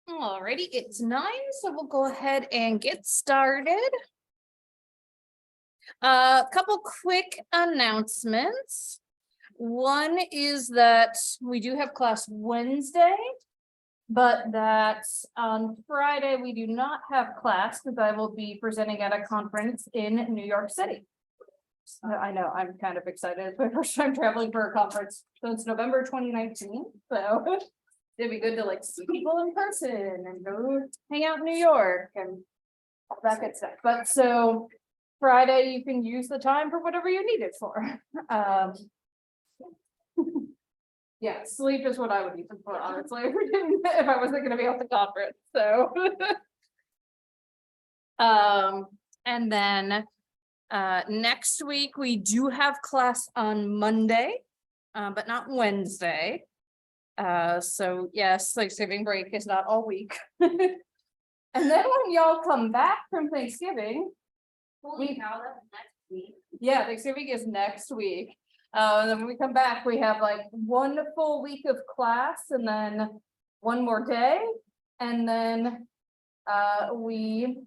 Alrighty, it's 9, so we'll go ahead and get started. A couple quick announcements. One is that we do have class Wednesday, but that on Friday we do not have class because I will be presenting at a conference in New York City. So I know, I'm kind of excited. It's my first time traveling for a conference since November 2019, so it'd be good to like see people in person and go hang out in New York and all that good stuff. But so Friday, you can use the time for whatever you need it for. Yeah, sleep is what I would use it for, honestly, if I wasn't gonna be at the conference, so. And then next week, we do have class on Monday, but not Wednesday. So yes, Thanksgiving break is not all week. And then when y'all come back from Thanksgiving. Yeah, Thanksgiving is next week. And then when we come back, we have like one full week of class and then one more day. And then we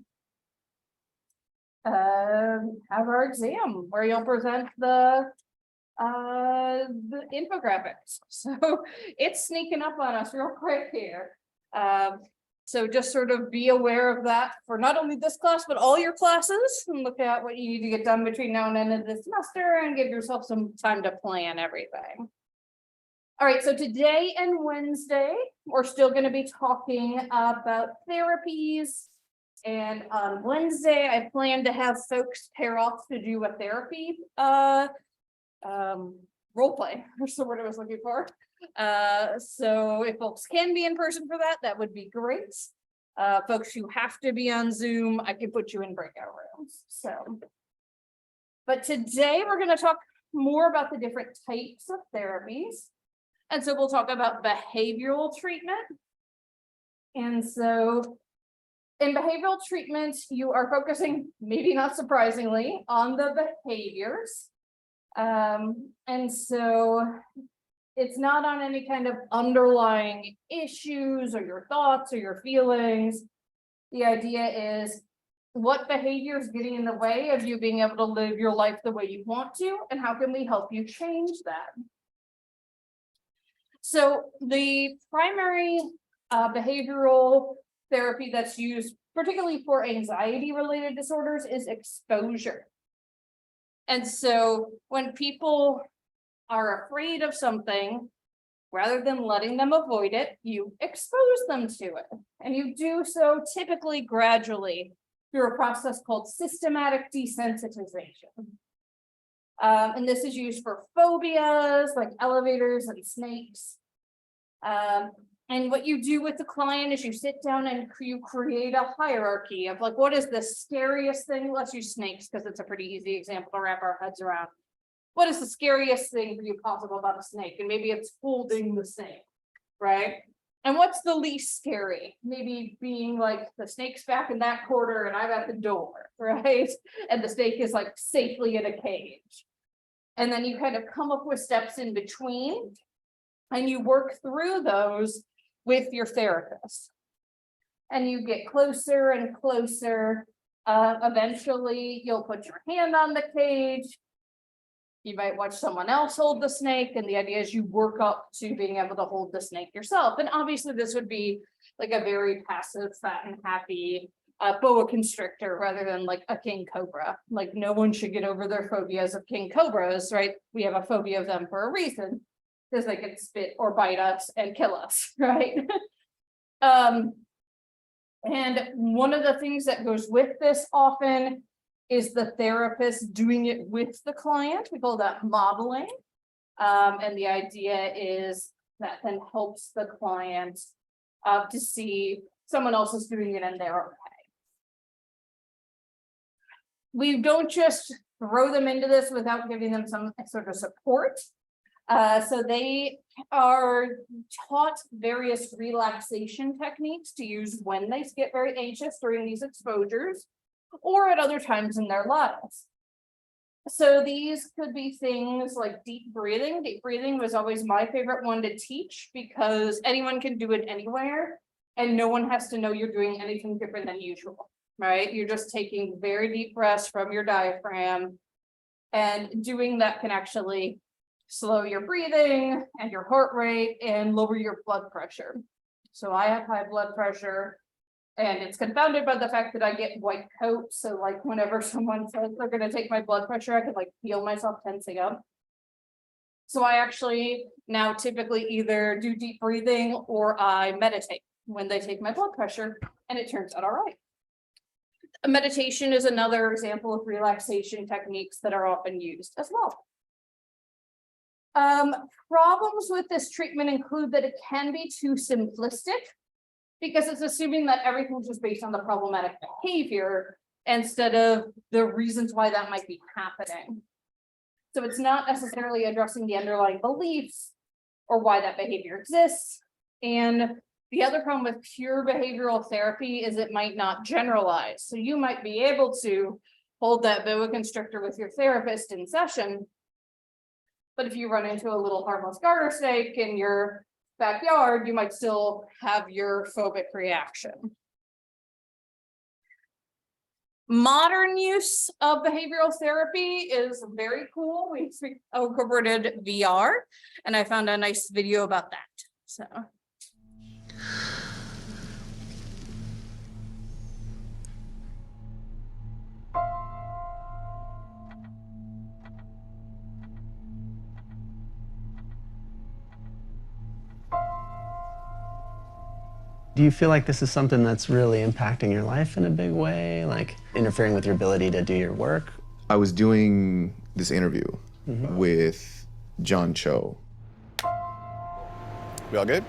have our exam where you'll present the infographics. So it's sneaking up on us real quick here. So just sort of be aware of that for not only this class, but all your classes, and look at what you need to get done between now and end of the semester and give yourself some time to plan everything. All right, so today and Wednesday, we're still going to be talking about therapies. And on Wednesday, I plan to have folks pair off to do a therapy role play. That's the word I was looking for. So if folks can be in person for that, that would be great. Folks who have to be on Zoom, I can put you in breakout rooms. So, but today we're going to talk more about the different types of therapies. And so we'll talk about behavioral treatment. And so in behavioral treatment, you are focusing, maybe not surprisingly, on the behaviors. And so it's not on any kind of underlying issues or your thoughts or your feelings. The idea is What behavior is getting in the way of you being able to live your life the way you want to, and how can we help you change that? So the primary behavioral therapy that's used, particularly for anxiety-related disorders, is exposure. And so when people are afraid of something, rather than letting them avoid it, you expose them to it. And you do so typically gradually through a process called systematic desensitization. And this is used for phobias like elevators and snakes. And what you do with the client is you sit down and you create a hierarchy of like, what is the scariest thing? Let's use snakes because it's a pretty easy example to wrap our heads around. What is the scariest thing for you possible about a snake? And maybe it's holding the snake, right? And what's the least scary? Maybe being like the snake's back in that corner and I'm at the door, right? And the snake is like safely in a cage. And then you kind of come up with steps in between and you work through those with your therapist. And you get closer and closer. Eventually, you'll put your hand on the cage. You might watch someone else hold the snake, and the idea is you work up to being able to hold the snake yourself. And obviously, this would be like a very passive, fat and happy boa constrictor rather than like a king cobra. Like no one should get over their phobias of king cobras, right? We have a phobia of them for a reason, because they can spit or bite us and kill us, right? And one of the things that goes with this often is the therapist doing it with the client. We call that modeling. And the idea is that then helps the client to see someone else is doing it and they're okay. We don't just throw them into this without giving them some sort of support. So they are taught various relaxation techniques to use when they get very anxious during these exposures or at other times in their lives. So these could be things like deep breathing. Deep breathing was always my favorite one to teach because anyone can do it anywhere and no one has to know you're doing anything different than usual, right? You're just taking very deep breaths from your diaphragm, and doing that can actually slow your breathing and your heart rate and lower your blood pressure. So I have high blood pressure and it's confounded by the fact that I get white coat. So like whenever someone says they're going to take my blood pressure, I can like feel myself tensing up. So I actually now typically either do deep breathing or I meditate when they take my blood pressure, and it turns out all right. Meditation is another example of relaxation techniques that are often used as well. Problems with this treatment include that it can be too simplistic because it's assuming that everything's just based on the problematic behavior instead of the reasons why that might be happening. So it's not necessarily addressing the underlying beliefs or why that behavior exists. And the other problem with pure behavioral therapy is it might not generalize. So you might be able to hold that boa constrictor with your therapist in session, but if you run into a little harmless garter snake in your backyard, you might still have your phobic reaction. Modern use of behavioral therapy is very cool. We incorporated VR, and I found a nice video about that. So. Do you feel like this is something that's really impacting your life in a big way, like interfering with your ability to do your work? I was doing this interview with John Cho. We all good?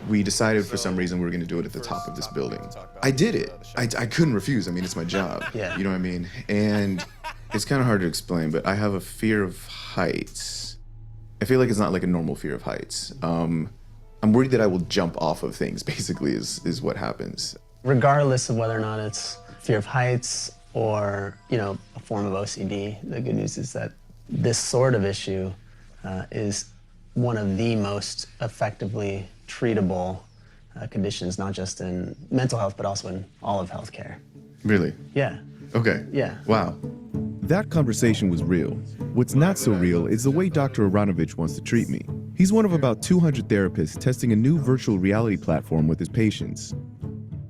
We decided for some reason we were going to do it at the top of this building. I did it. I couldn't refuse. I mean, it's my job. Yeah. You know what I mean? And it's kind of hard to explain, but I have a fear of heights. I feel like it's not like a normal fear of heights. I'm worried that I will jump off of things, basically, is what happens. Regardless of whether or not it's fear of heights or, a form of OCD, the good news is that this sort of issue is one of the most effectively treatable conditions, not just in mental health, but also in all of healthcare. Really? Yeah, Okay. yeah. Wow. That conversation was real. What's not so real is the way Dr. Aronovich wants to treat me. He's one of about 200 therapists testing a new virtual reality platform with his patients.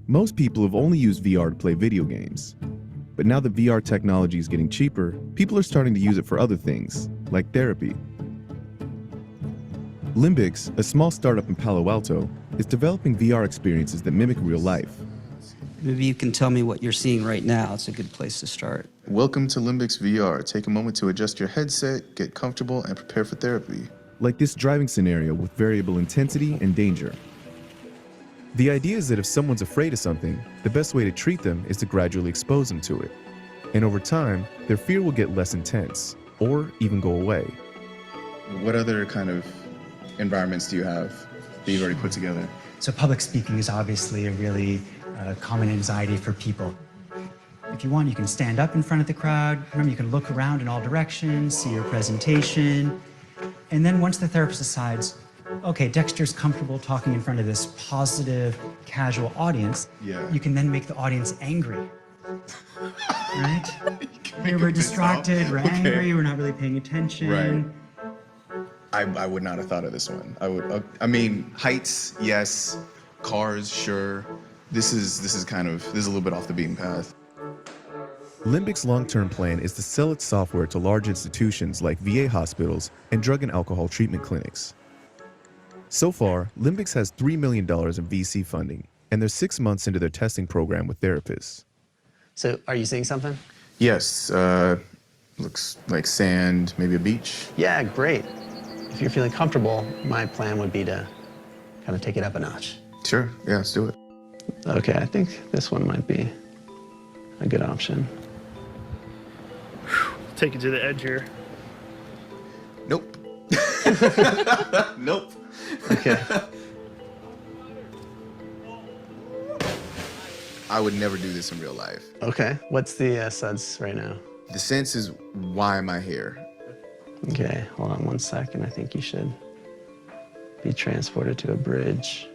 Most people have only used VR to play video games. But now that VR technology is getting cheaper, people are starting to use it for other things, like therapy. Limbix, a small startup in Palo Alto, is developing VR experiences that mimic real life. Maybe you can tell me what you're seeing right now. It's a good place to start. Welcome to Limbix VR. Take a moment to adjust your headset, get comfortable, and prepare for therapy. Like this driving scenario with variable intensity and danger. The idea is that if someone's afraid of something, the best way to treat them is to gradually expose them to it. And over time, their fear will get less intense, or even go away. What other kind of environments do you have that you've already put together? So public speaking is obviously a really common anxiety for people. If you want, you can stand up in front of the crowd. Remember, you can look around in all directions, see your presentation. And then once the therapist decides, okay, Dexter's comfortable talking in front of this positive, casual audience, you can then make the audience angry. Right? We're distracted, we're angry, we're not really paying attention. Right. I would not have thought of this one. I mean, heights, yes. Cars, sure. This is a little bit off the beaten path. Limbix's long-term plan is to sell its software to large institutions like VA hospitals and drug and alcohol treatment clinics. So far, Limbix has $3 million in VC funding, and they're 6 months into their testing program with therapists. So are you seeing something? Yes, looks like sand, maybe a beach. Yeah, great. If you're feeling comfortable, my plan would be to kind of take it up a notch. Sure, yeah, let's do it. Okay, I think this one might be a good option. Take it to the edge here. Nope. Nope. Okay. I would never do this in real life. Okay, what's the suds right now? The sense is, why am I here? Okay, hold on 1 second. I think you should be transported to a bridge.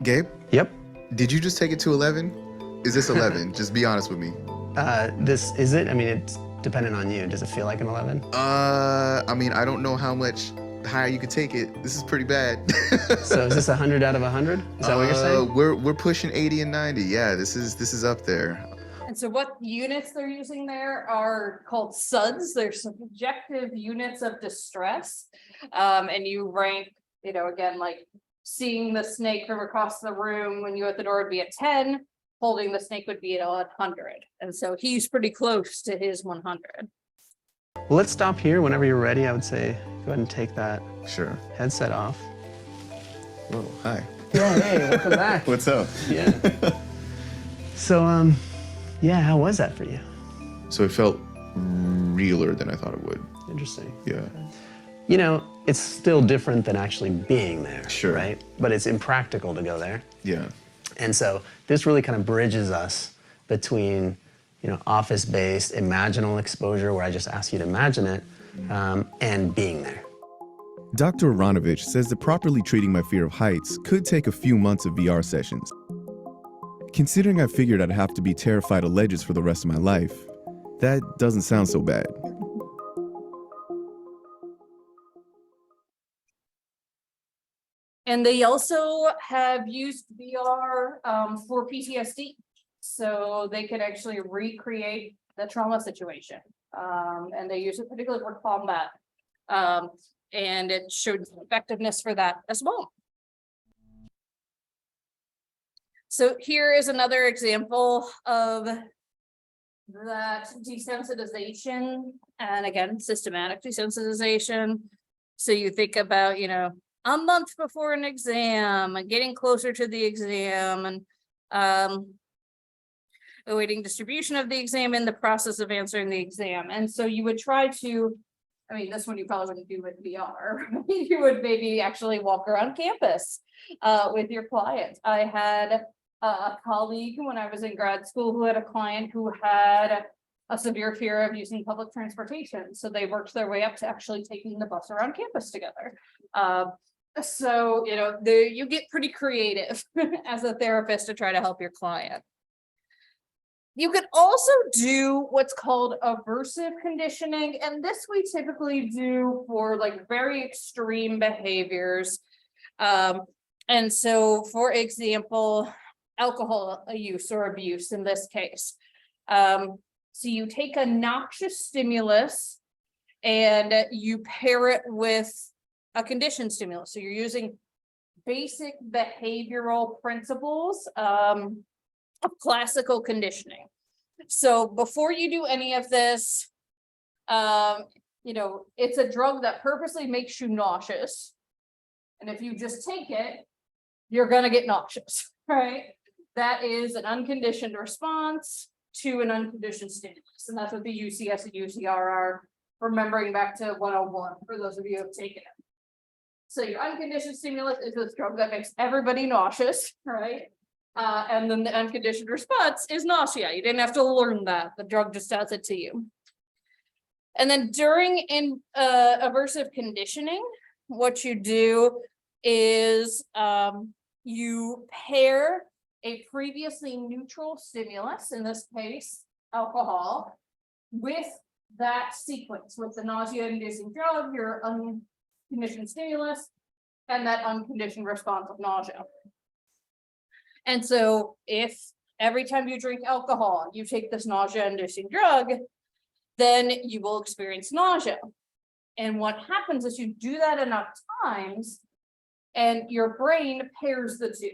Gabe, Yep. did you just take it to 11? Is this 11? Just be honest with me. This is it? I mean, it's dependent on you. Does it feel like an 11? I mean, I don't know how much higher you could take it. This is pretty bad. So is this 100 out of 100? Is that what you're saying? We're pushing 80 and 90. Yeah, this is up there. And so what units they're using there are called SUDS. They're subjective units of distress. And you rank, again, like seeing the snake from across the room when you at the door would be a 10, holding the snake would be at 100. And so he's pretty close to his 100. Well, let's stop here. Whenever you're ready, I would say go ahead and take that Sure. headset off. Whoa, hi. Yeah, hey, welcome back. What's up? Yeah. So, yeah, how was that for you? So it felt realer than I thought it would. Interesting. Yeah. It's still different than actually being there, Sure. right? But it's impractical to go there. Yeah. And so this really kind of bridges us between, office-based imaginal exposure, where I just ask you to imagine it, and being there. Dr. Aronovich says that properly treating my fear of heights could take a few months of VR sessions. Considering I figured I'd have to be terrified of ledges for the rest of my life, that doesn't sound so bad. And they also have used VR for PTSD. So they could actually recreate the trauma situation. And they use it particularly for combat. And it showed effectiveness for that as well. So here is another example of that desensitization. And again, systematic desensitization. So you think about, a month before an exam and getting closer to the exam and awaiting distribution of the exam in the process of answering the exam. And so you would try to, this one you probably wouldn't do with VR. You would maybe actually walk around campus with your clients. I had a colleague when I was in grad school who had a client who had a severe fear of using public transportation. So they worked their way up to actually taking the bus around campus together. So, you get pretty creative as a therapist to try to help your client. You could also do what's called aversive conditioning, and this we typically do for like very extreme behaviors. And so, for example, alcohol use or abuse in this case. So you take a noxious stimulus and you pair it with a conditioned stimulus. So you're using basic behavioral principles of classical conditioning. So before you do any of this, it's a drug that purposely makes you nauseous. And if you just take it, you're gonna get nauseous, right? That is an unconditioned response to an unconditioned stimulus. And that's what the UCS and UCR are, remembering back to 101 for those of you who have taken it. So your unconditioned stimulus is this drug that makes everybody nauseous, right? And then the unconditioned response is nausea. You didn't have to learn that. The drug just does it to you. And then during aversive conditioning, what you do is you pair a previously neutral stimulus, in this case, alcohol, with that sequence, with the nausea-inducing drug, your unconditioned stimulus, and that unconditioned response of nausea. And so if every time you drink alcohol, you take this nausea-inducing drug, then you will experience nausea. And what happens is you do that enough times, and your brain pairs the two.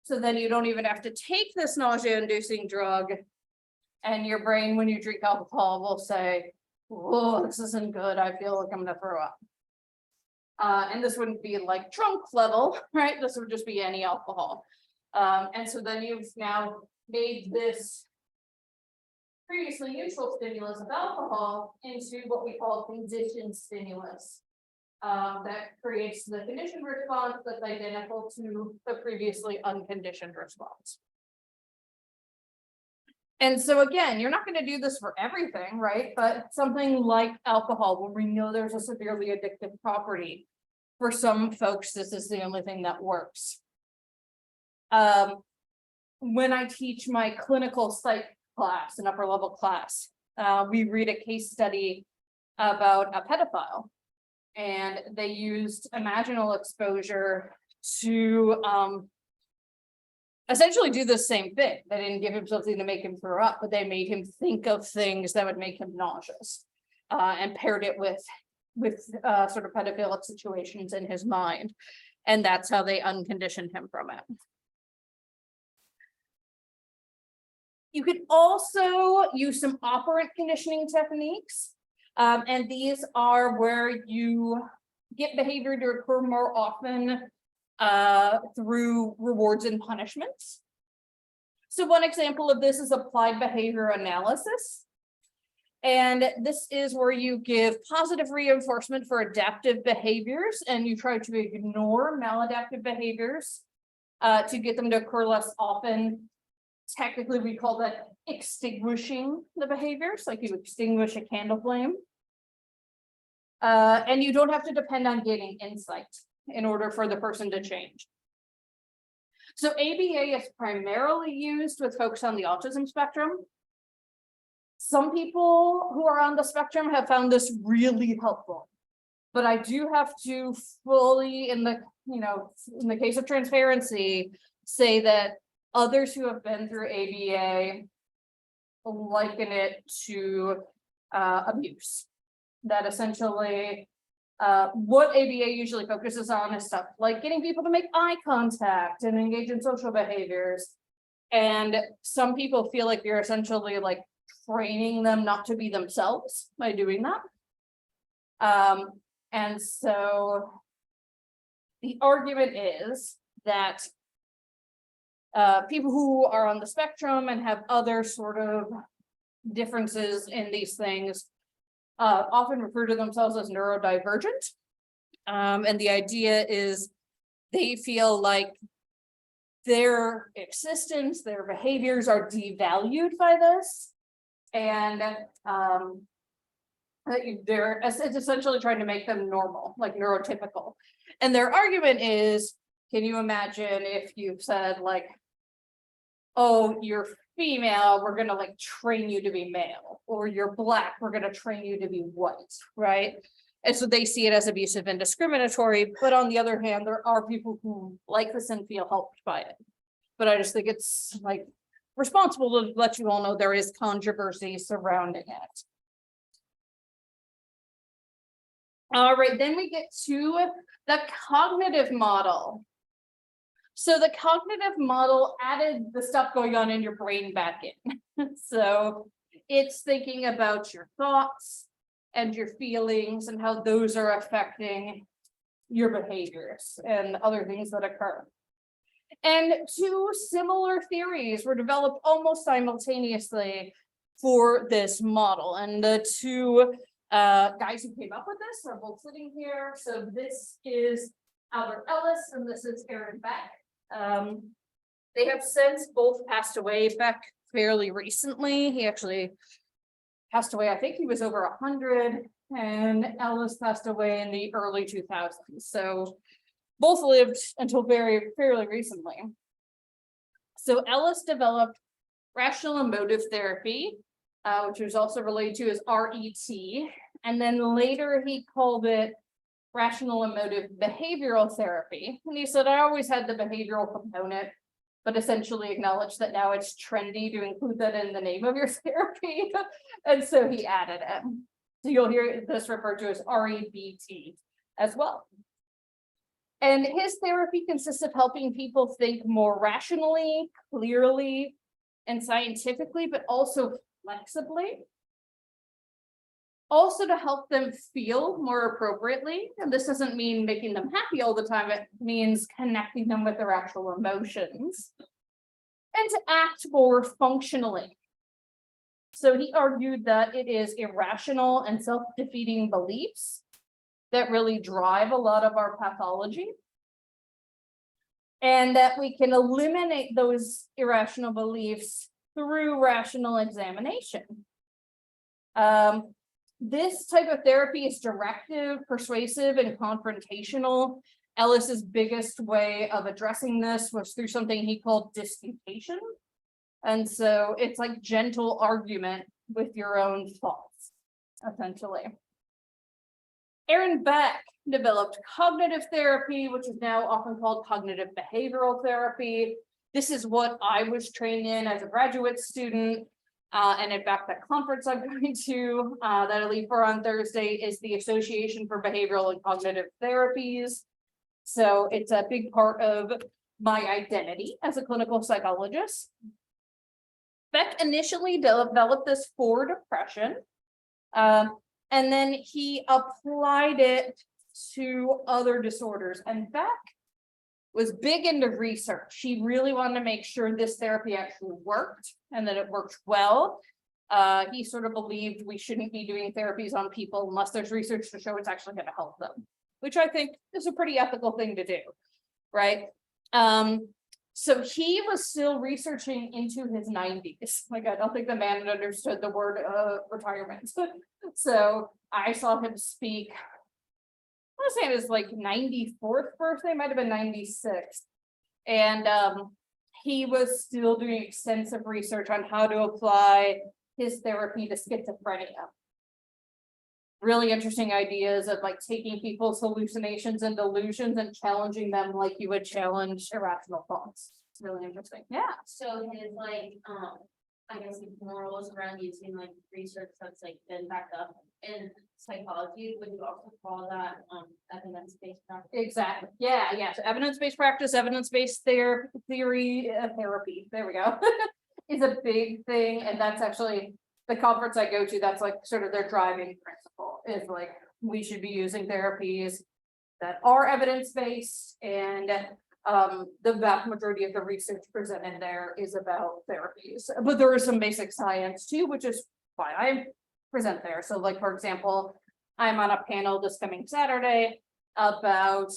So then you don't even have to take this nausea-inducing drug, and your brain, when you drink alcohol, will say, "Oh, this isn't good. I feel like I'm gonna throw up." And this wouldn't be like drunk level, right? This would just be any alcohol. And so then you've now made this previously neutral stimulus of alcohol into what we call conditioned stimulus. That creates the conditioned response that's identical to the previously unconditioned response. And so again, you're not going to do this for everything, right? But something like alcohol, where we know there's a severely addictive property, for some folks, this is the only thing that works. When I teach my clinical psych class, an upper level class, we read a case study about a pedophile. And they used imaginal exposure to essentially do the same thing. They didn't give him something to make him throw up, but they made him think of things that would make him nauseous, and paired it with sort of pedophilic situations in his mind. And that's how they unconditioned him from it. You could also use some operant conditioning techniques. And these are where you get behavior to occur more often through rewards and punishments. So one example of this is applied behavior analysis. And this is where you give positive reinforcement for adaptive behaviors, and you try to ignore maladaptive behaviors to get them to occur less often. Technically, we call that extinguishing the behaviors, like you extinguish a candle flame. And you don't have to depend on gaining insight in order for the person to change. So ABA is primarily used with folks on the autism spectrum. Some people who are on the spectrum have found this really helpful, but I do have to fully, in the case of transparency, say that others who have been through ABA liken it to abuse. That essentially what ABA usually focuses on is stuff like getting people to make eye contact and engage in social behaviors. And some people feel like you're essentially like training them not to be themselves by doing that. And so the argument is that people who are on the spectrum and have other sort of differences in these things often refer to themselves as neurodivergent. And the idea is they feel like their existence, their behaviors are devalued by this. And It's essentially trying to make them normal, like neurotypical. And their argument is, can you imagine if you said like, oh, you're female, we're gonna like train you to be male, or you're black, we're gonna train you to be white, right? And so they see it as abusive and discriminatory, but on the other hand, there are people who like this and feel helped by it. But I just think it's like responsible to let you all know there is controversy surrounding it. All right, then we get to the cognitive model. So the cognitive model added the stuff going on in your brain back in. So it's thinking about your thoughts and your feelings and how those are affecting your behaviors and other things that occur. And two similar theories were developed almost simultaneously for this model. And the two guys who came up with this are both sitting here. So this is Albert Ellis and this is Aaron Beck. They have since both passed away. Beck fairly recently. He actually passed away, I think he was over 100, and Ellis passed away in the early 2000s. So both lived until fairly recently. So Ellis developed rational emotive therapy, which was also related to as RET. And then later he called it rational emotive behavioral therapy. And he said, I always had the behavioral component, but essentially acknowledged that now it's trendy to include that in the name of your therapy. And so he added it. So you'll hear this referred to as REBT as well. And his therapy consists of helping people think more rationally, clearly, and scientifically, but also flexibly. Also to help them feel more appropriately. And this doesn't mean making them happy all the time. It means connecting them with their actual emotions. And to act more functionally. So he argued that it is irrational and self-defeating beliefs that really drive a lot of our pathology. And that we can eliminate those irrational beliefs through rational examination. This type of therapy is directive, persuasive, and confrontational. Ellis's biggest way of addressing this was through something he called disputation. And so it's like gentle argument with your own thoughts, essentially. Aaron Beck developed cognitive therapy, which is now often called cognitive behavioral therapy. This is what I was trained in as a graduate student. And in fact, that conference I'm going to that I'll leave for on Thursday is the Association for Behavioral and Cognitive Therapies. So it's a big part of my identity as a clinical psychologist. Beck initially developed this for depression, and then he applied it to other disorders. And Beck was big into research. He really wanted to make sure this therapy actually worked and that it worked well. He sort of believed we shouldn't be doing therapies on people unless there's research to show it's actually going to help them, which I think is a pretty ethical thing to do, right? So he was still researching into his 90s. Like, I don't think the man understood the word retirement. So I saw him speak, I want to say it was like 94th birthday, might have been 96. And he was still doing extensive research on how to apply his therapy to schizophrenia. Really interesting ideas of like taking people's hallucinations and delusions and challenging them like you would challenge irrational thoughts. It's really interesting. Yeah. So his like, I guess like morals around using like research that's like been backed up in psychology, would you also call that evidence-based practice? Exactly. Yeah. So evidence-based practice, evidence-based therapy, there we go, is a big thing. And that's actually the conference I go to, that's like sort of their driving principle is like, we should be using therapies that are evidence-based, and the vast majority of the research presented there is about therapies, but there is some basic science too, which is why I present there. So like, for example, I'm on a panel this coming Saturday about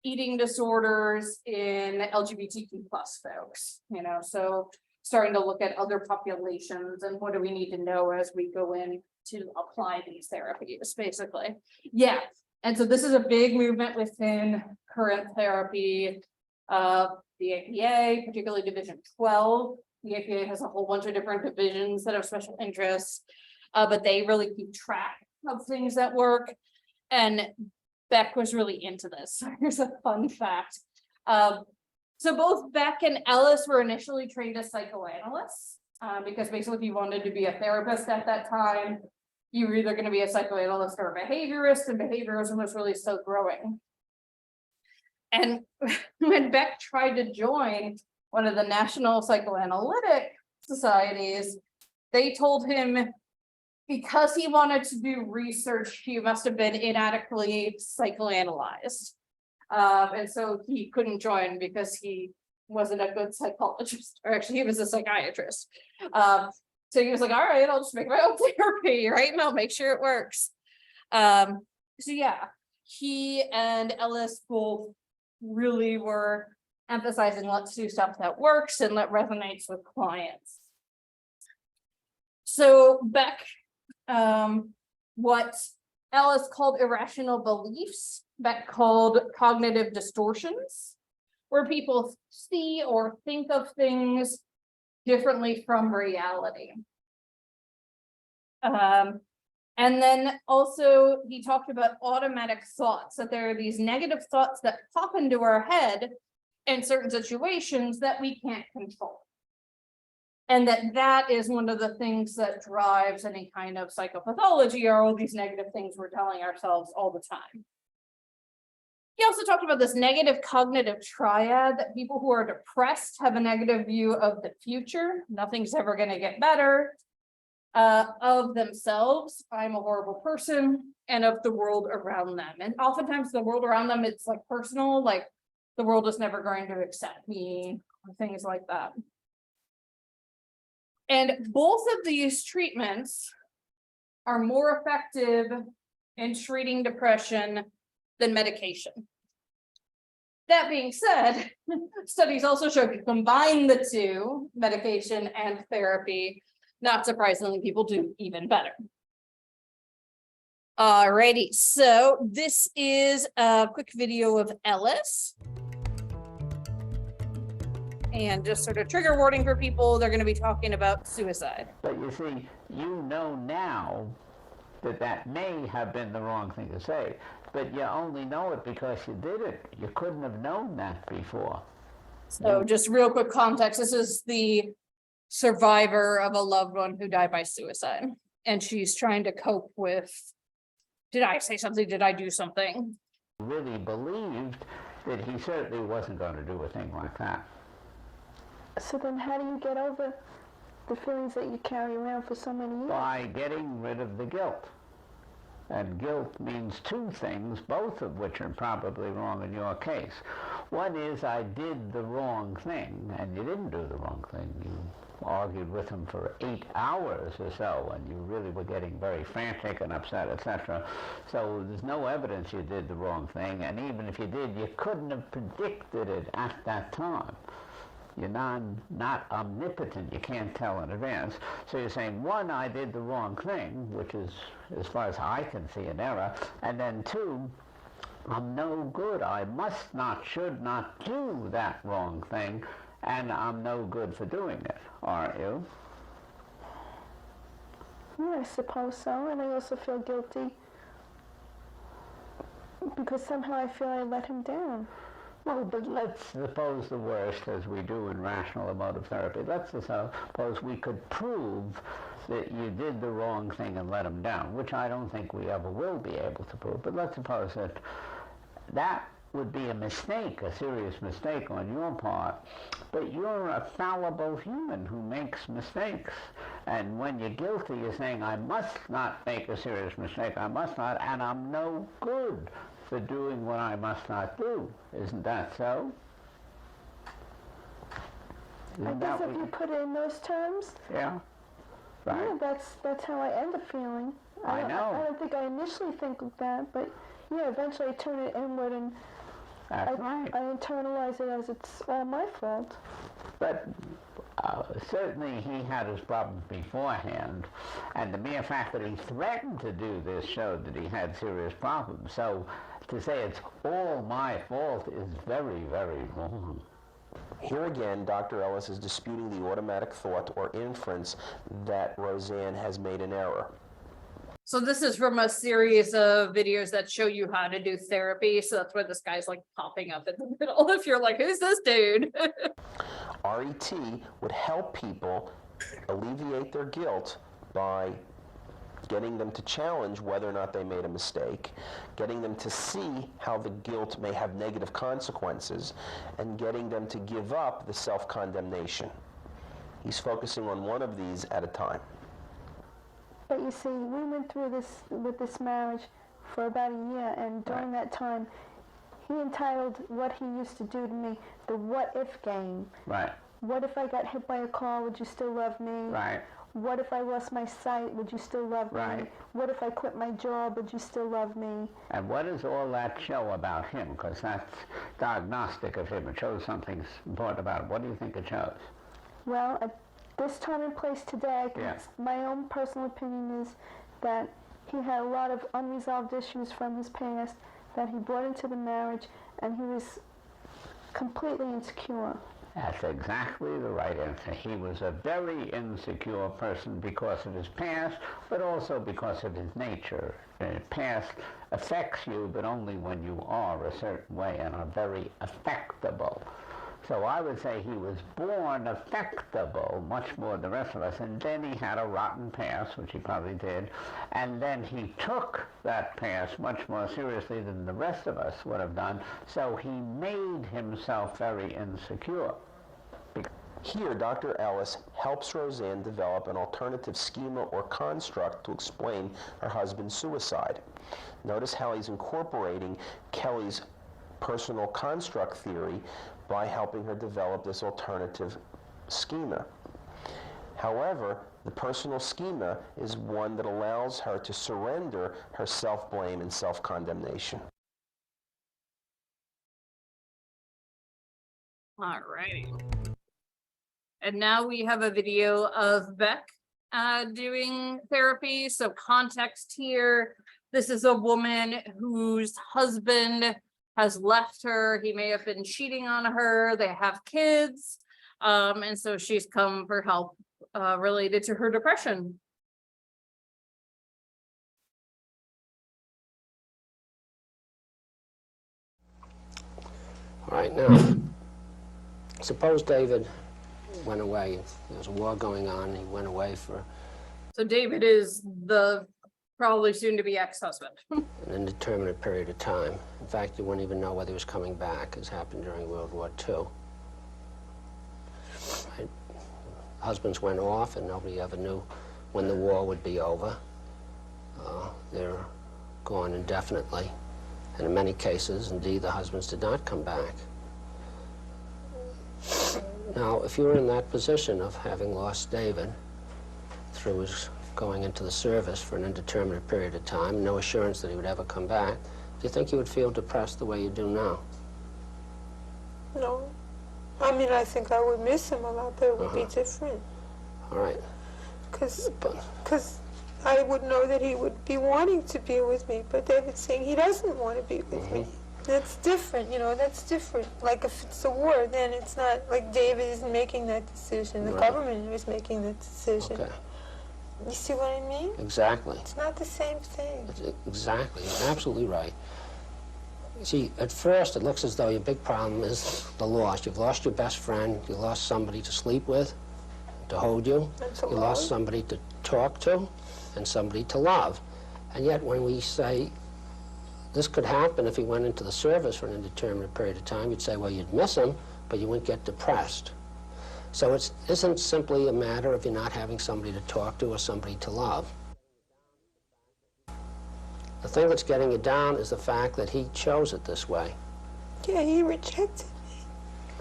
eating disorders in LGBTQ+ folks, you know, so starting to look at other populations and what do we need to know as we go in to apply these therapies, basically. Yeah, and so this is a big movement within current therapy. The APA, particularly Division 12. The APA has a whole bunch of different divisions that have special interests, but they really keep track of things that work. And Beck was really into this. Here's a fun fact. So both Beck and Ellis were initially trained as psychoanalysts, because basically if you wanted to be a therapist at that time, you were either going to be a psychoanalyst or a behaviorist, and behaviorism was really still growing. And when Beck tried to join one of the national psychoanalytic societies, they told him because he wanted to do research, he must have been inadequately psychoanalyzed. And so he couldn't join because he wasn't a good psychologist, or actually he was a psychiatrist. So he was like, all right, I'll just make my own therapy, right? And I'll make sure it works. So yeah, he and Ellis both really were emphasizing let's do stuff that works and that resonates with clients. So Beck, what Ellis called irrational beliefs, Beck called cognitive distortions, where people see or think of things differently from reality. And then also he talked about automatic thoughts, that there are these negative thoughts that pop into our head in certain situations that we can't control. And that is one of the things that drives any kind of psychopathology, are all these negative things we're telling ourselves all the time. He also talked about this negative cognitive triad, that people who are depressed have a negative view of the future. Nothing's ever going to get better. Of themselves, I'm a horrible person, and of the world around them. And oftentimes the world around them, it's like personal, like the world is never going to accept me, or things like that. And both of these treatments are more effective in treating depression than medication. That being said, studies also show if you combine the two, medication and therapy, not surprisingly, people do even better. Alrighty, so this is a quick video of Ellis. And just sort of trigger warning for people, they're going to be talking about suicide. But you see, you know now that that may have been the wrong thing to say, but you only know it because you did it. You couldn't have known that before. So just real quick context, this is the survivor of a loved one who died by suicide. And she's trying to cope with, did I say something? Did I do something? Really believed that he certainly wasn't going to do a thing like that. So then how do you get over the feelings that you carry around for so many years? By getting rid of the guilt. And guilt means two things, both of which are probably wrong in your case. One is I did the wrong thing, and you didn't do the wrong thing. You argued with him for 8 hours or so, and you really were getting very frantic and upset, etc. So there's no evidence you did the wrong thing, and even if you did, you couldn't have predicted it at that time. You're not omnipotent, you can't tell in advance. So you're saying, one, I did the wrong thing, which is, as far as I can see, an error, and then two, I'm no good. I must not, should not do that wrong thing, and I'm no good for doing it, aren't you? Yeah, I suppose so, and I also feel guilty because somehow I feel I let him down. Well, but let's suppose the worst, as we do in rational emotive therapy. Let's suppose we could prove that you did the wrong thing and let him down, which I don't think we ever will be able to prove. But let's suppose that that would be a mistake, a serious mistake on your part. But you're a fallible human who makes mistakes. And when you're guilty, you're saying, I must not make a serious mistake. I must not, and I'm no good for doing what I must not do. Isn't that so? I guess if you put it in those terms, yeah, right. Yeah, that's how I end up feeling. I know. I don't think I initially think of that, but yeah, eventually I turn it inward and That's right. I internalize it as it's all my fault. But Certainly he had his problems beforehand, and the mere fact that he threatened to do this showed that he had serious problems. So to say it's all my fault is very, very wrong. Here again, Dr. Ellis is disputing the automatic thought or inference that Roseanne has made an error. So this is from a series of videos that show you how to do therapy. So that's where this guy's like popping up in the middle. If you're like, who's this dude? RET would help people alleviate their guilt by getting them to challenge whether or not they made a mistake, getting them to see how the guilt may have negative consequences, and getting them to give up the self-condemnation. He's focusing on one of these at a time. But you see, we went through this with this marriage for about a year, and during that time, he entitled what he used to do to me the what if game. Right. What if I got hit by a car, would you still love me? Right. What if I lost my sight, would you still love me? Right. What if I quit my job, would you still love me? And what does all that show about him? Because that's diagnostic of him. It shows something important about him. What do you think it shows? Well, at this time and place today, my own personal opinion is that he had a lot of unresolved issues from his past that he brought into the marriage, and he was completely insecure. That's exactly the right answer. He was a very insecure person because of his past, but also because of his nature. The past affects you, but only when you are a certain way and are very affectable. So I would say he was born affectable, much more than the rest of us, and then he had a rotten past, which he probably did, and then he took that past much more seriously than the rest of us would have done, so he made himself very insecure. Here, Dr. Ellis helps Roseanne develop an alternative schema or construct to explain her husband's suicide. Notice how he's incorporating Kelly's personal construct theory by helping her develop this alternative schema. However, the personal schema is one that allows her to surrender her self-blame and self-condemnation. All righty. And now we have a video of Beck doing therapy. So context here, this is a woman whose husband has left her. He may have been cheating on her. They have kids. And so she's come for help related to her depression. All right, now, suppose David went away. There was a war going on, and he went away for So David is the probably soon to be ex-husband. an indeterminate period of time. In fact, you wouldn't even know whether he was coming back, as happened during World War II. Right? Husbands went off, and nobody ever knew when the war would be over. They're gone indefinitely. And in many cases, indeed, the husbands did not come back. Now, if you were in that position of having lost David through his going into the service for an indeterminate period of time, no assurance that he would ever come back, do you think you would feel depressed the way you do now? No. I mean, I think I would miss him a lot, but it would be different. All right. Because I would know that he would be wanting to be with me, but David's saying he doesn't want to be with me. That's different, that's different. Like if it's a war, then it's not like David isn't making that decision. The government is making that decision. Okay. You see what I mean? Exactly. It's not the same thing. Exactly. You're absolutely right. See, at first it looks as though your big problem is the loss. You've lost your best friend, you lost somebody to sleep with, to hold you. You lost somebody to talk to, and somebody to love. And yet when we say, this could happen if he went into the service for an indeterminate period of time, you'd say, well, you'd miss him, but you wouldn't get depressed. So it isn't simply a matter of you not having somebody to talk to or somebody to love. The thing that's getting you down is the fact that he chose it this way. Yeah, he rejected me.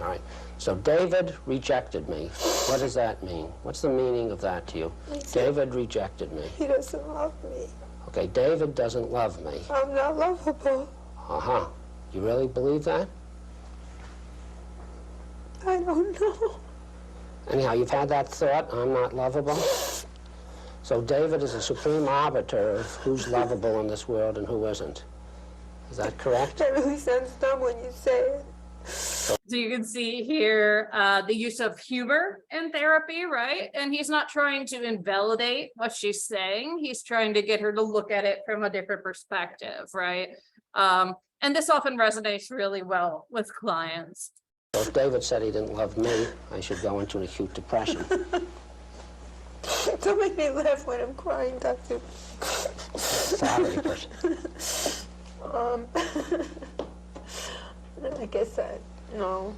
All right. So David rejected me. What does that mean? What's the meaning of that to you? David rejected me. He doesn't love me. Okay, David doesn't love me. I'm not lovable. Uh-huh. You really believe that? I don't know. Anyhow, you've had that thought, I'm not lovable? So David is a supreme arbiter of who's lovable in this world and who isn't. Is that correct? That really sounds dumb when you say it. So you can see here the use of humor in therapy, right? And he's not trying to invalidate what she's saying. He's trying to get her to look at it from a different perspective, right? And this often resonates really well with clients. So if David said he didn't love me, I should go into an acute depression. Don't make me laugh when I'm crying, Doctor. Sorry, person.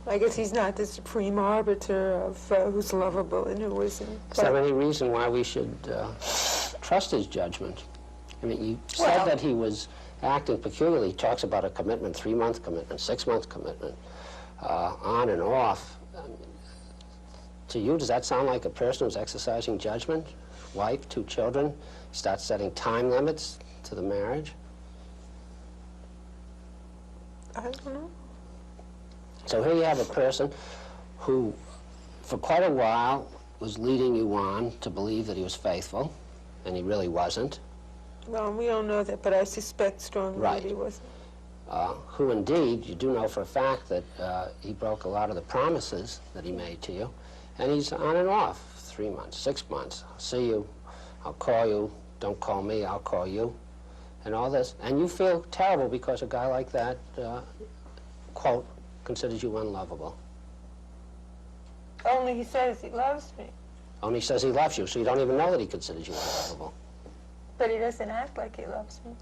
I guess he's not the supreme arbiter of who's lovable and who isn't. Is there any reason why we should trust his judgment? I mean, you said that he was acting peculiarly. He talks about a commitment, 3-month commitment, 6-month commitment, on and off. To you, does that sound like a person who's exercising judgment? Wife, 2 children, starts setting time limits to the marriage? I don't know. So here you have a person who, for quite a while, was leading you on to believe that he was faithful, and he really wasn't. Well, we don't know that, but I suspect strongly that he wasn't. Who indeed, you do know for a fact that he broke a lot of the promises that he made to you, and he's on and off, 3 months, 6 months. I'll see you, I'll call you, don't call me, I'll call you, and all this. And you feel terrible because a guy like that, quote, considers you unlovable. Only he says he loves me. Only says he loves you, so you don't even know that he considers you unlovable. But he doesn't act like he loves me.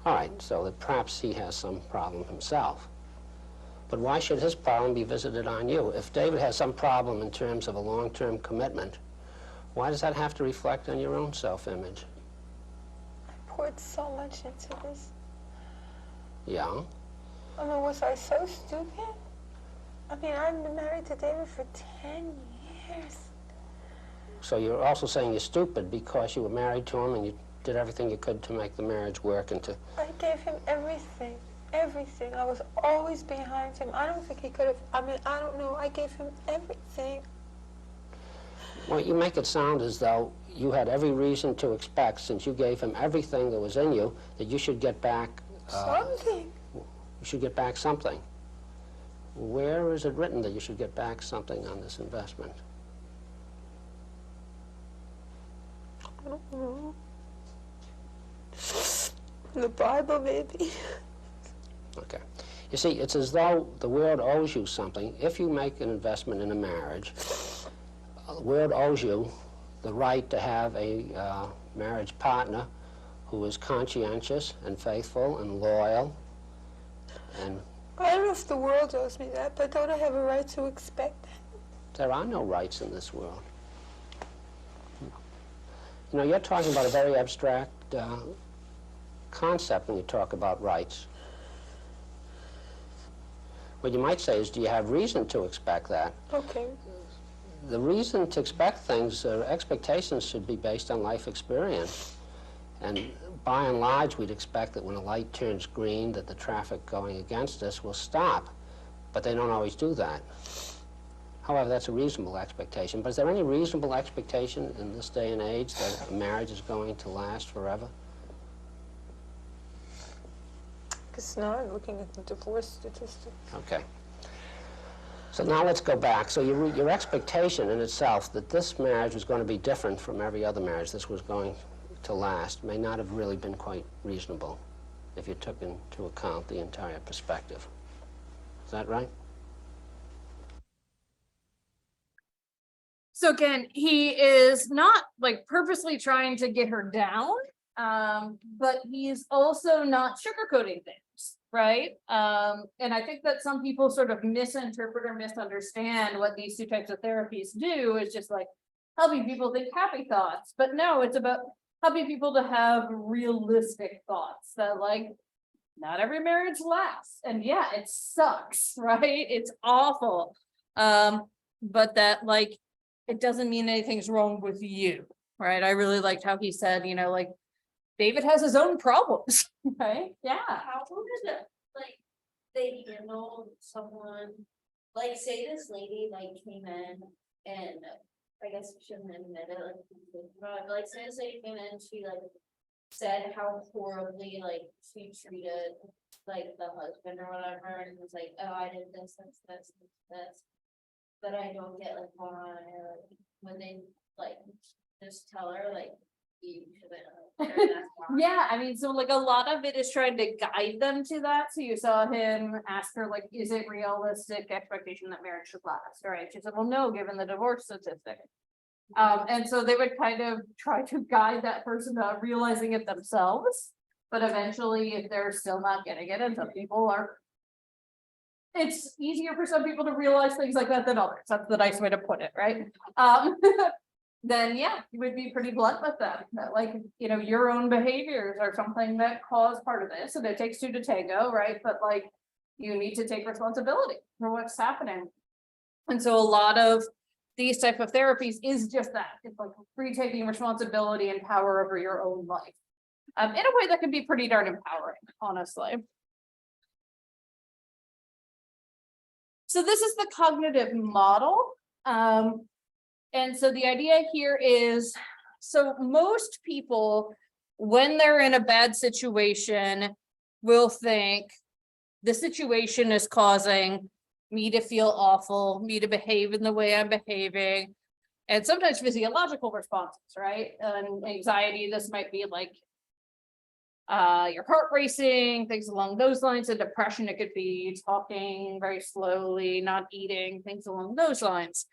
All right, so that perhaps he has some problem himself. But why should his problem be visited on you? If David has some problem in terms of a long-term commitment, why does that have to reflect on your own self-image? I poured so much into this. Yeah? I mean, was I so stupid? I mean, I've been married to David for 10 years. So you're also saying you're stupid because you were married to him and you did everything you could to make the marriage work and to... I gave him everything. Everything. I was always behind him. I don't think he could have, I mean, I don't know. I gave him everything. Well, you make it sound as though you had every reason to expect, since you gave him everything that was in you, that you should get back... something. You should get back something. Where is it written that you should get back something on this investment? I don't know. In the Bible, maybe. Okay. You see, it's as though the world owes you something. If you make an investment in a marriage, the world owes you the right to have a marriage partner who is conscientious and faithful and loyal and... I don't know if the world owes me that, but don't I have a right to expect that? There are no rights in this world. You know, you're talking about a very abstract concept when you talk about rights. What you might say is, do you have reason to expect that? Okay. The reason to expect things, expectations should be based on life experience. And by and large, we'd expect that when a light turns green, that the traffic going against us will stop. But they don't always do that. However, that's a reasonable expectation. But is there any reasonable expectation in this day and age that a marriage is going to last forever? Because now I'm looking at the divorce statistics. Okay. So now let's go back. So your expectation in itself that this marriage was going to be different from every other marriage, this was going to last, may not have really been quite reasonable if you took into account the entire perspective. Is that right? So again, he is not like purposely trying to get her down, but he's also not sugarcoating things, right? And I think that some people sort of misinterpret or misunderstand what these 2 types of therapies do, is just like helping people think happy thoughts. But no, it's about helping people to have realistic thoughts that, like, not every marriage lasts. And yeah, it sucks, right? It's awful. But that, like, it doesn't mean anything's wrong with you, right? I really liked how he said, you know, like, David has his own problems, right? Yeah. How would it, like, they handle someone, like, say this lady, like, came in and I guess we shouldn't admit it, like, but like, say she came in and she like said how horribly like she treated like the husband or whatever, and was like, oh, I did this, but I don't get like why, or when they like just tell her like you shouldn't. Yeah, I mean, so like a lot of it is trying to guide them to that. So you saw him ask her, like, is it realistic expectation that marriage should last? Right? She said, well, no, given the divorce statistic. And so they would kind of try to guide that person to realizing it themselves. But eventually, if they're still not getting it, and some people are, it's easier for some people to realize things like that than others. That's the nice way to put it, right? Then yeah, you would be pretty blunt with them, that like, you know, your own behaviors are something that cause part of this, and it takes two to tango, right? But like, you need to take responsibility for what's happening. And so a lot of these type of therapies is just that. It's like retaking responsibility and power over your own life. In a way that can be pretty darn empowering, honestly. So this is the cognitive model. And so the idea here is, so most people, when they're in a bad situation, will think the situation is causing me to feel awful, me to behave in the way I'm behaving, and sometimes physiological responses, right? And anxiety, this might be like your heart racing, things along those lines. And depression, it could be talking very slowly, not eating, things along those lines.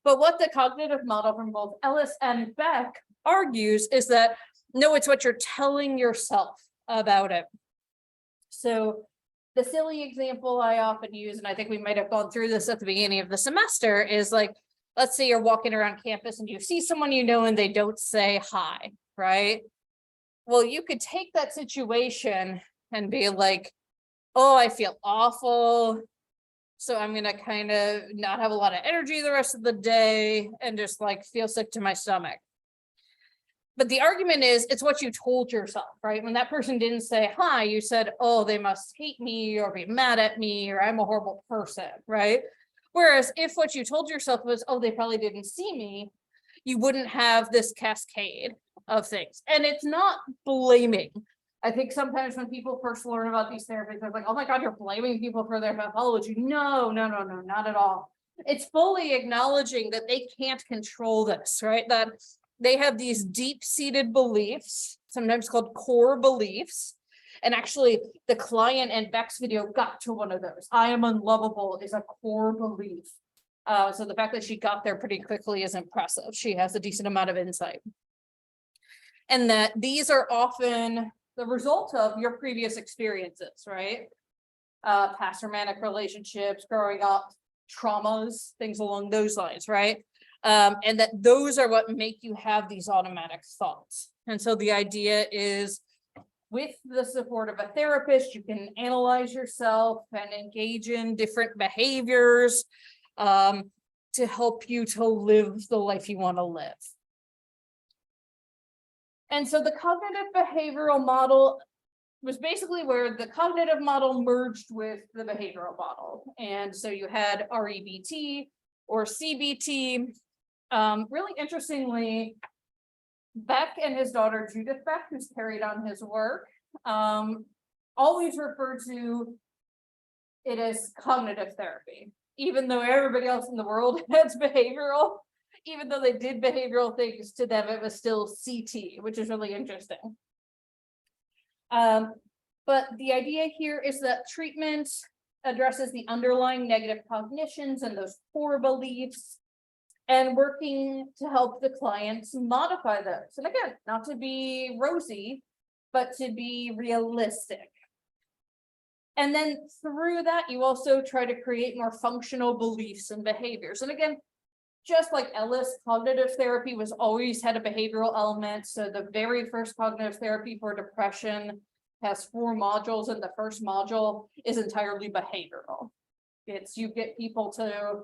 But what the cognitive model from both Ellis and Beck argues is that, no, it's what you're telling yourself about it. So the silly example I often use, and I think we might have gone through this at the beginning of the semester, is like, let's say you're walking around campus and you see someone you know and they don't say hi, right? Well, you could take that situation and be like, oh, I feel awful, so I'm gonna kind of not have a lot of energy the rest of the day and just like feel sick to my stomach. But the argument is, it's what you told yourself, right? When that person didn't say hi, you said, oh, they must hate me or be mad at me, or I'm a horrible person, right? Whereas if what you told yourself was, oh, they probably didn't see me, you wouldn't have this cascade of things. And it's not blaming. I think sometimes when people first learn about these therapies, they're like, oh my God, you're blaming people for their pathology. No, not at all. It's fully acknowledging that they can't control this, right? That they have these deep-seated beliefs, sometimes called core beliefs. And actually, the client in Beck's video got to one of those. I am unlovable is a core belief. So the fact that she got there pretty quickly is impressive. She has a decent amount of insight. And that these are often the result of your previous experiences, right? Past romantic relationships, growing up, traumas, things along those lines, right? And that those are what make you have these automatic thoughts. And so the idea is, with the support of a therapist, you can analyze yourself and engage in different behaviors to help you to live the life you want to live. And so the cognitive behavioral model was basically where the cognitive model merged with the behavioral model. And so you had REBT or CBT. Really interestingly, Beck and his daughter Judith Beck, who's carried on his work, always refer to it as cognitive therapy, even though everybody else in the world has behavioral. Even though they did behavioral things, to them it was still CT, which is really interesting. But the idea here is that treatment addresses the underlying negative cognitions and those core beliefs, and working to help the clients modify those. And again, not to be rosy, but to be realistic. And then through that, you also try to create more functional beliefs and behaviors. And again, just like Ellis, cognitive therapy was always had a behavioral element. So the very first cognitive therapy for depression has 4 modules, and the first module is entirely behavioral. It's you get people to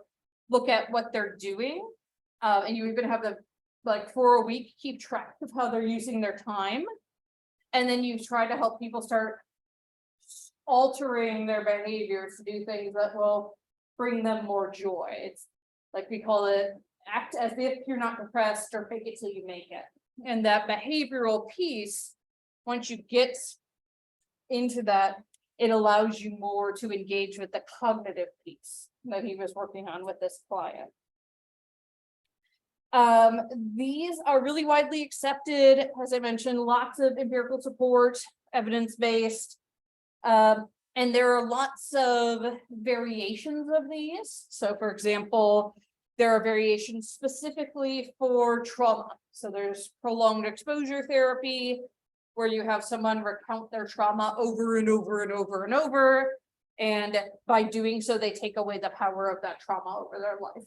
look at what they're doing, and you even have them, like for a week, keep track of how they're using their time. And then you try to help people start altering their behaviors to do things that will bring them more joy. It's like we call it act as if you're not depressed or fake it till you make it. And that behavioral piece, once you get into that, it allows you more to engage with the cognitive piece that he was working on with this client. These are really widely accepted, as I mentioned, lots of empirical support, evidence-based, and there are lots of variations of these. So for example, there are variations specifically for trauma. So there's prolonged exposure therapy, where you have someone recount their trauma over and over and over and over. And by doing so, they take away the power of that trauma over their life.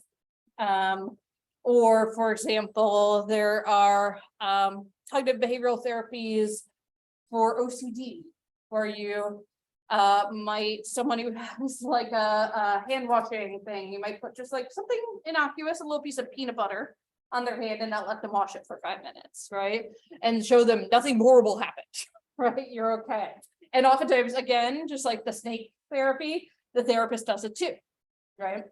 Or for example, there are cognitive behavioral therapies for OCD, where you someone who has like a hand washing thing, you might put just like something innocuous, a little piece of peanut butter on their hand and not let them wash it for 5 minutes, right? And show them nothing horrible happened, right? You're okay. And oftentimes, again, just like the snake therapy, the therapist does it too, right?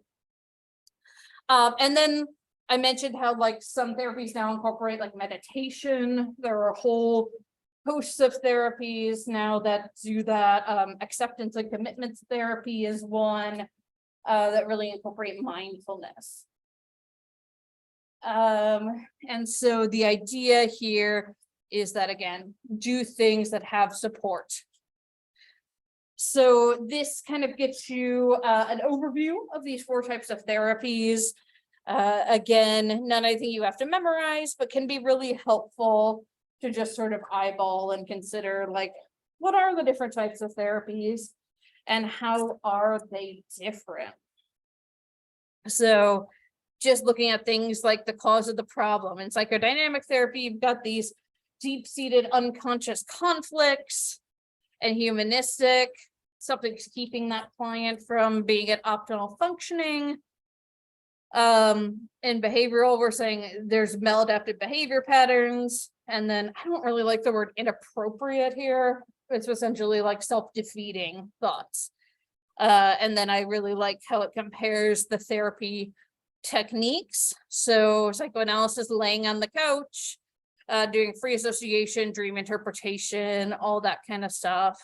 And then I mentioned how like some therapies now incorporate like meditation. There are a whole host of therapies now that do that. Acceptance and commitment therapy is one that really incorporate mindfulness. And so the idea here is that, again, do things that have support. So this kind of gets you an overview of these 4 types of therapies. Again, none I think you have to memorize, but can be really helpful to just sort of eyeball and consider, like, what are the different types of therapies and how are they different? So just looking at things like the cause of the problem. In psychodynamic therapy, you've got these deep-seated unconscious conflicts, and humanistic, something's keeping that client from being at optimal functioning. In behavioral, we're saying there's maladaptive behavior patterns, and then I don't really like the word inappropriate here. It's essentially like self-defeating thoughts. And then I really like how it compares the therapy techniques. So psychoanalysis, laying on the couch, doing free association, dream interpretation, all that kind of stuff.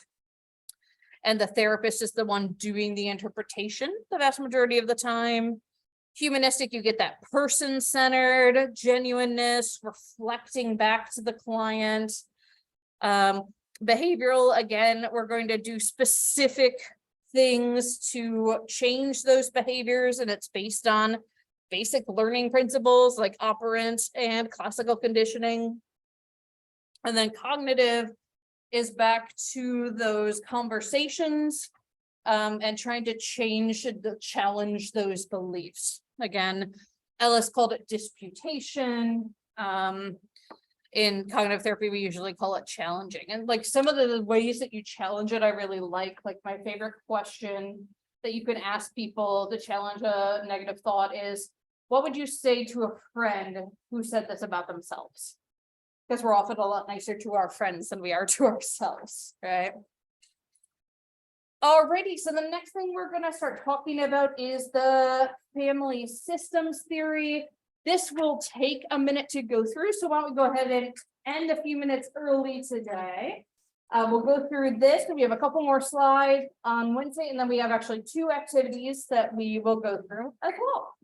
And the therapist is the one doing the interpretation the vast majority of the time. Humanistic, you get that person-centered genuineness, reflecting back to the client. Behavioral, again, we're going to do specific things to change those behaviors, and it's based on basic learning principles like operant and classical conditioning. And then cognitive is back to those conversations and trying to challenge those beliefs. Again, Ellis called it disputation. In cognitive therapy, we usually call it challenging. And like some of the ways that you challenge it, I really like my favorite question that you can ask people to challenge a negative thought is, what would you say to a friend who said this about themselves? Because we're often a lot nicer to our friends than we are to ourselves, right? Alrighty, so the next thing we're gonna start talking about is the family systems theory. This will take a minute to go through, so why don't we go ahead and end a few minutes early today. We'll go through this, and we have a couple more slides on Wednesday, and then we have actually 2 activities that we will go through as well.